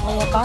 Awa ka?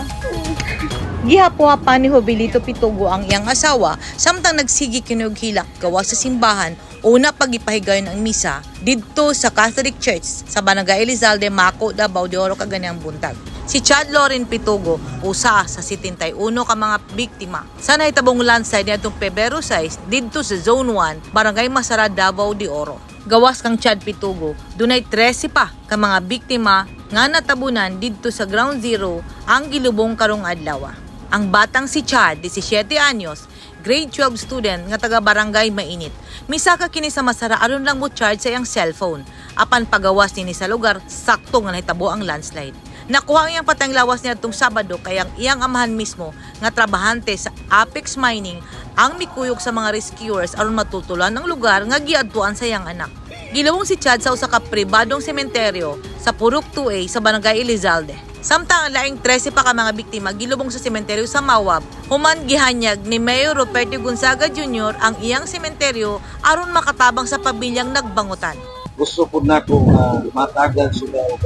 Gihapo-hapa ni Jovelito Pitugo ang iyang asawa samtang nagsigi kinughilak gawa sa simbahan una pagipahigayon ang misa didto sa Catholic Church sa Barangay Elizalde, Mako, Davao de Oro kaganyang buntag. Si Chad Loren Pitugo, usa sa 71 ka mga biktima sa nahitabong landslide niadtong Pebrero 6 didto sa Zone 1, Barangay Masara, Davao de Oro. Gawas kang Chad Pitugo, dunay 13 pa ka mga biktima nga natabunan didto sa Ground Zero ang gilubong karong adlaw. Ang batang si Chad, 17 anyos, grade 12 student nga taga Barangay Mainit. Misaka kini sa Masara aron lang mo charge sa iyang cellphone. Apan pagawas nini sa lugar, sakto nga nahitabo ang landslide. Nakuha ang iyang patang lawas niya itong Sabado kay ang iyang amahan mismo nga trabahante sa Apex Mining ang mikuyog sa mga rescuers aron matutulan ang lugar nga giadtuan sa iyang anak. Gilawong si Chad sa usa ka pribadong sementeryo sa Purok 2A sa Barangay Elizalde. Samtang ang laing 13 pa ka mga biktima gilubong sa sementeryo sa Mawab, human gihanyag ni Mayor Roberto Gonzaga Jr. ang iyang sementeryo aron makatabang sa pamilyang nagbangutan. Gusto po na kung matagal sila o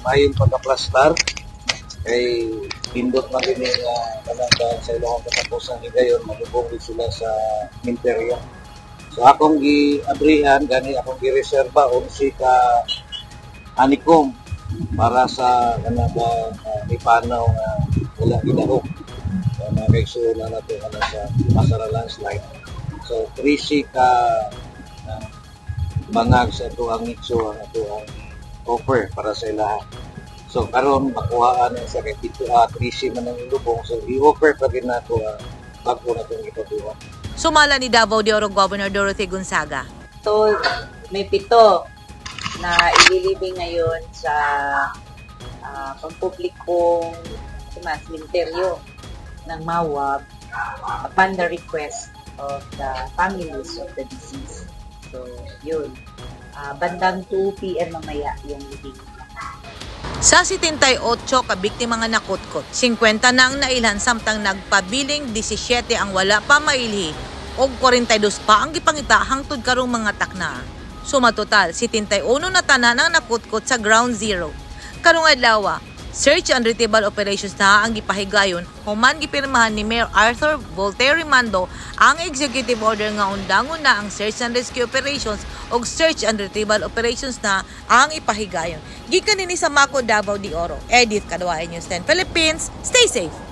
maayong pagkaplastar kay pindot na rin sa ilang katapusan higayon malubong sila sa sementeryo. So akong gi-abrihan, gani akong gi-reserva o si ka anikom para sa kanaba ipanaw nga wala gidahok na kaigsuon na nato sa Masara landslide. So 3 ka bangag sa ito ang itso ang ito ang offer para sa ilaha. So karon makuhaan sa kay 3 man ang ilubong, so i-offer pa rin nato bago na itong ipatuwa. Sumala ni Davao de Oro Governor Dorothy Gonzaga. So may 7 na ililibing ngayon sa pampublikong sementeryo ng Mawab upon the request of the families of the deceased. So, yun. Bandang 2 p.m. mamaya yung libing. Sa 78 ka biktima nga nakutkot, 50 na ang nailhan samtang nagpabiling 17 ang wala pa mailhi og 42 pa ang gipangita hangtod karong mga takna. Suma total, 71 na tanan ang nakutkot sa Ground Zero. Karong adlaw, search and retrieval operations na ang gipahigayon human gipirmahan ni Mayor Arthur Voltaire Rimando ang executive order nga undangon na ang search and rescue operations ug search and retrieval operations na ang ipahigayon. Gikan nini sa Mako, Davao de Oro. Edith Kadwaay, News 10 Philippines. Stay safe!